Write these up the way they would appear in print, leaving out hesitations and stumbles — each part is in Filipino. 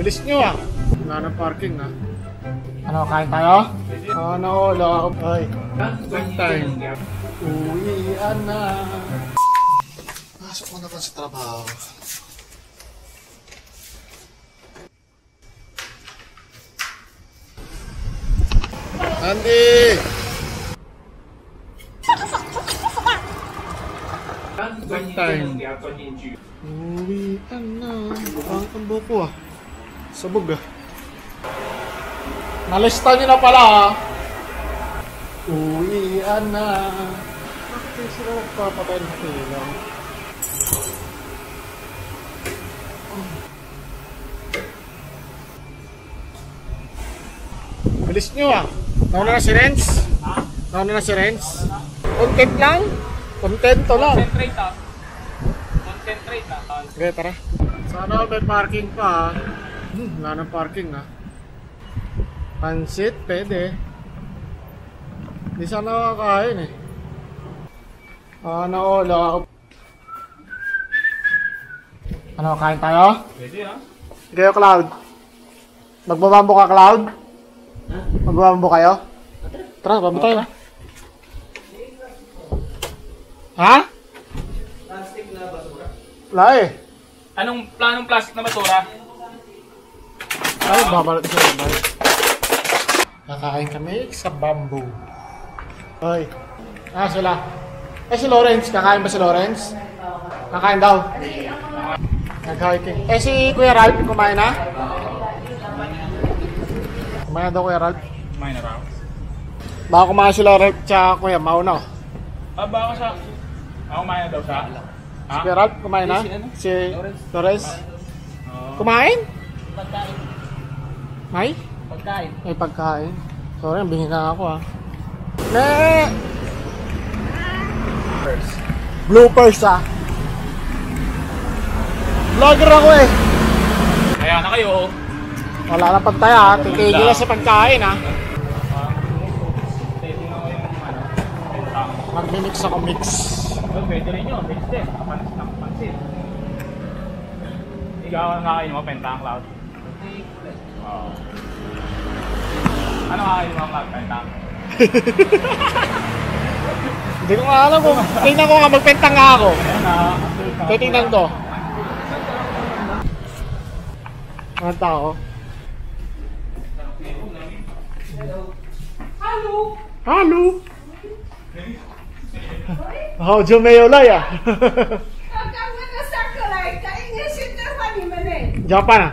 Bilis nyo ah. Wala ng parking ah. Ano, kain tayo? Ano, wala. Ay, good time. Uwian na. Pasok ko na pa sa trabaho. Andy! Good time. Uwian na. Parang ang buko ah. Sabog ah. Nalista nyo na pala ah. Uwian na. Bakit sila nagpapatay ng pilang? Bilis nyo ah. Nauna na si Renz? Nauna na si Renz? Content lang? Content to lang. Concentrate ah. Concentrate ah. Okay, tara. Sana may parking pa ah. Wala ng parking ah. Pansit, pwede. Hindi sana kakain eh. Ano, wala. Ano, kain tayo? Pwede ah. Kayo, Cloud. Magbabambo ka, Cloud? Magbabambo kayo? Tara, bambo tayo. Ha? Plastic na basura. Wala eh. Anong planong plastic na basura? Ay, babalot siya naman. Kakain kami sa bamboo. Ay. Ah, sila. Eh, si Lawrence. Kakain ba si Lawrence? Kakain daw. Nag-hiking. Eh, si Kuya Ralph, kumain na? Kumain na daw Kuya Ralph. Kumain na raw. Baka kumain si Lawrence tsaka Kuya Mau na. Ah, baka siya. Ah, kumain na daw siya. Si Kuya Ralph, kumain na? Si Lawrence. Kumain? Pagkain. May? Pagkain. May pagkain. Sorry, bingin na ako ah. Ne! Bloopers ah. Vlogger ako eh. Kaya na kayo. Wala na pagtaya ah. Titigil na sa pagkain ah. Mag-mix ako mix. Pwede rin yun. Mix din. Pansit. Ikaw ang kakain mo, Pentang Cloud. Wow. Ano kakain mo, Cloud? Pentang? Hindi ko nga alam kung tingnan ko nga magpentang nga ako. Titingnan ko. Ang tao. Hello! Hello! Oh, Jumeolay啊！Japan啊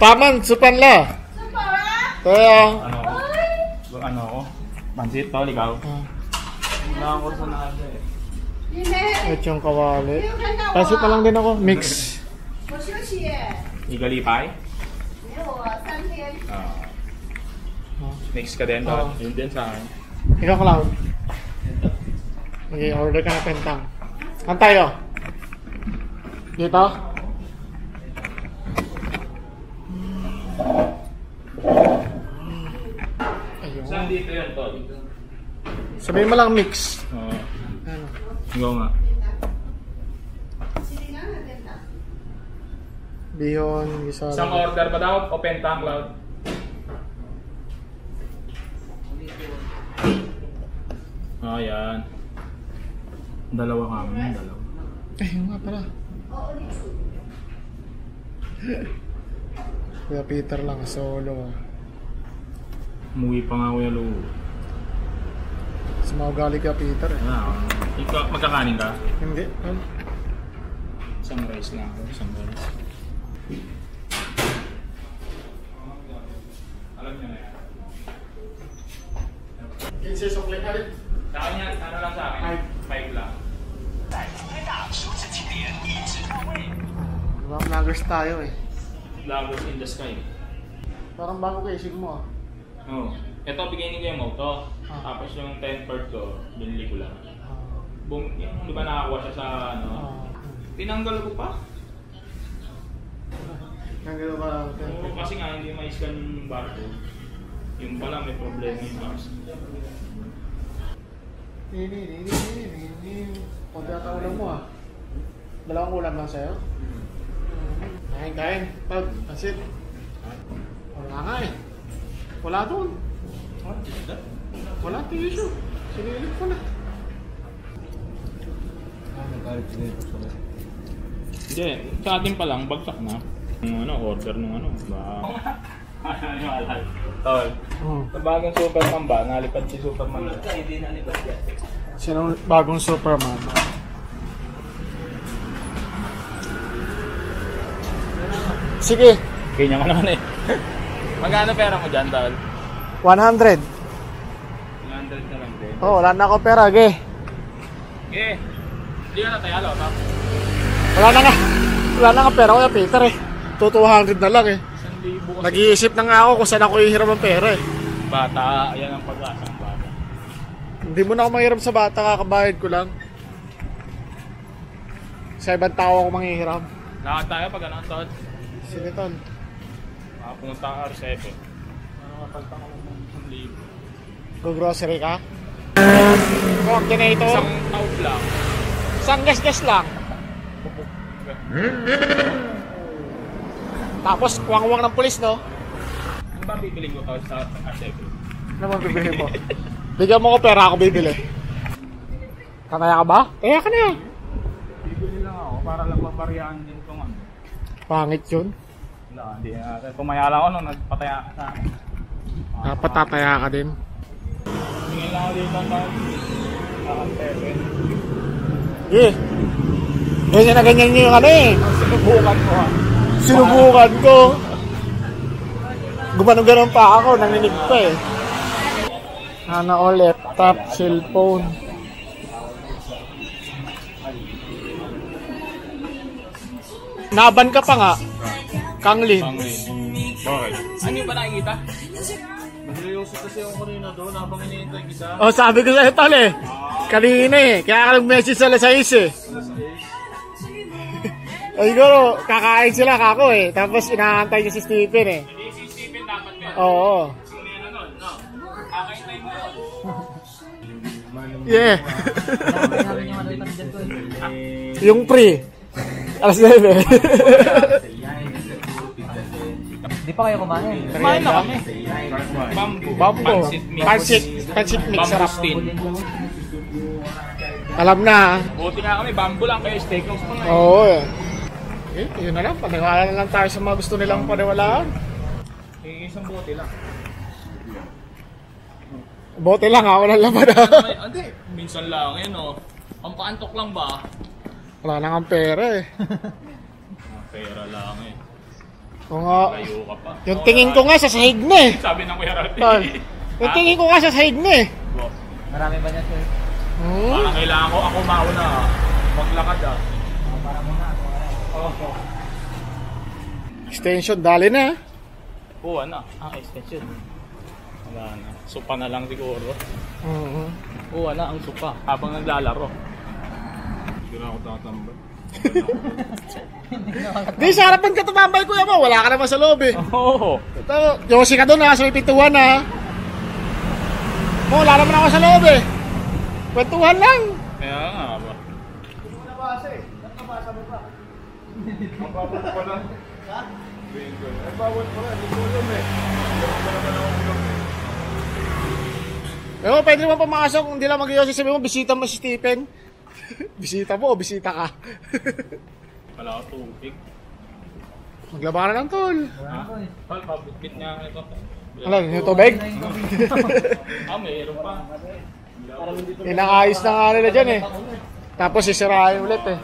？Taman Supan lah. Kaya. Ano ako? Pansit to, ligaw. Wala ako sa nasa eh. Ito yung kawali. Pansit pa lang din ako. Mix. Igalipay? Mix ka din to. Yun din sa akin. Ikaw, Cloud. Okay, order ka na pentang. Saan tayo? Dito? Ayun. Saan dito yun, Tol? Sabihin mo lang mix. Oo. Ano? Ikaw nga. Bihon, gisara. Isang order ba daw o Pentang Cloud? Ah, yan. Dalawa kami, dalawa. Ayun nga pala. Kuya Peter lang, solo. Umuwi pa nga Kuya Lou. Sumaugali ka, Peter eh. Ah, ikaw, magkakanin ka? Hindi. Ano? Isang rice lang ako, isang rice. Alam niyo na yan. Kinsi sukli ka rin. Sa kanya, ano lang sa akin? 5 lang. Diba, vloggers tayo eh. Vloggers in the sky. Parang bago casing mo ah. Oo. Ito, bigay ni Kuya Mo to. Tapos yung 10 part ko, binili ko lang. Di ba nakakuha siya sa ano? Tinanggal ko pa. Nanggal ba? Kasi nga hindi ma-scan yung barcode. Yung pala may problema yung mouse. Kunti ata ulam mo ah. Dalawang ulam lang sa'yo? Kain. Pag, pansit. Wala nga eh. Wala doon. Wala tissue. Sinilip ko na. Hindi, sa atin pa lang, bagsak na. Yung order nung ba? Tol. Sa bagong Superman ba? Nalipad si Superman. Hindi nalipad yan. Sinong bagong Superman? Sige. Ganyan ka naman eh. Magkano pera mo dyan, Tol? 100. 100 na lang din. Oh, wala na ako pera, ge. Okay. Hindi ka na tayo, no? Wala na nga pera, Kuya Peter eh. 200 na lang eh. 1,000 kasi. Nag-iisip na nga ako kung saan ako ihiram ng pera eh. Bata, yan ang pag-asa ng bata. Hindi mo na ako manghiram sa bata, kakabayad ko lang. Sa ibang tao ako manghihiram. Lakad tayo pag ano, Tol? Sige, Tol. Makapunta ka R7. Ano kapagta ka lang ng 1,000? Go-grocery ka? Coordinator? Isang out lang. Isang gas-gas lang. Tapos, kuwang-kuwang ng pulis, no? Ano ba bibiling ko, Tol, sa R7? Ano bang bibili mo? Bigyan mo ko pera, ako bibili. Kataya ka ba? Kaya ka na. Bibili lang ako para lang mabaryahan din itong ano. Pangit yun. Wala, hindi na. Tumaya lang ako nung nagpataya ka sa akin. Dapat tataya ka din. Tingin lang ako dito ng R7. Eh. Ganyan na ganyan yung ano eh. Sinubukan ko ha. Sinubukan ko. Gumanon-ganon pa ako, nanginig pa eh. Ano o, laptop, cellphone. Naban ka pa nga. Kanglin. Bakit? Ano yung ba nakikita? Nagreyoso kasi ako kanina doon habang iniintay kita. Oh, sabi ko sa'yo tol eh. Kanina eh. Kaya ka nag-message sa alas 6 eh. Ay, siguro, kakain sila kako eh. Tapos inaantay niya si Stephen eh. Hindi si Stephen dapat meron. Oo. Meron nun, no? Kakaintay mo yun. Yeah. Yung pre. Alas 9 eh. Di pa kayo kumain. Kumain na kami. Bambo. Pancit mix. Pancit mix. Sarap. Bambustin. Alam na. Buti nga kami, bambo lang kayo, steakhouse mo na eh. Oo eh. Eh, yun na lang. Paniwala na lang tayo sa mga gusto nilang paniwalaan. Isang bote lang. Bote lang ha. Walang laman ha. Hindi, minsan lang yun oh. Ang paantok lang ba? Wala na nga pera eh. Pera lang eh. Oo nga. Layo ka pa. Yung tingin ko nga sa sahig na eh. Sabi ng Kuya Rafi. Tol, yung tingin ko nga sa sahig na eh. Marami ba niya, sir? Parang kailangan ko ako mauna ah. Maglakad ah. Para muna. Extension, dali na. Oo, ano? Extension. Wala na. Supa na lang siguro. Oo, ano? Ang supa. Habang naglalaro. Hindi na ako tatambay. Di, sa harapan ka tumambay kuya mo. Wala ka naman sa loob eh. Oo. Ito, Josie ka doon ha. Sa may pintuan ha. Wala naman ako sa loob eh. Kwentuhan lang. Kaya nga ba? Ang bawal pa lang. Ha? Ang bawal pa lang. Pero pwede naman pumasok. Hindi lang mag-iossi. Sabi mo, bisita mo si Stephen. Bisita mo o bisita ka? Wala ka tubig. Maglaba ka na lang tol. Ha? Tol, pabitbit nga ito. Ano, yung tubig? Mayroon pa. Inaayos na nga nila dyan eh. Tapos sisirahin ulit eh.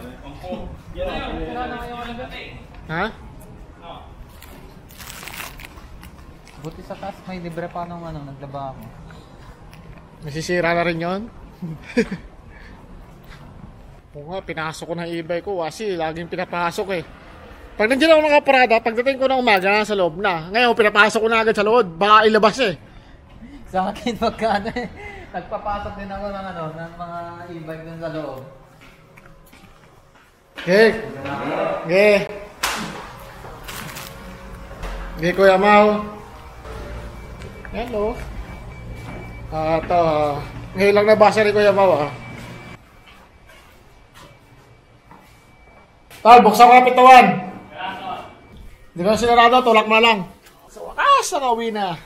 Ha? Buti sa taas, may libre pa nung naglaba ako. Nasisira na rin yun? Oo nga, pinasok ko ng e-bike ko kasi laging pinapasok eh. Pag nandiyan ako nakaparada, pagdating ko ng umaga, nasa loob na. Ngayon, pinapasok ko na agad sa loob. Baka ilabas eh. Sa akin, pagka nagpapasok din ako ng ng mga e-bike dun sa loob. Okay. Okay. Okay, Kuya Mau. Hello. Ito. Ngayon lang nabasa ni Kuya Mau ah. Tal, buksan ko ang pintuan. Hindi ko sinarado, tulak mo na lang. Sa wakas, nakauwi na.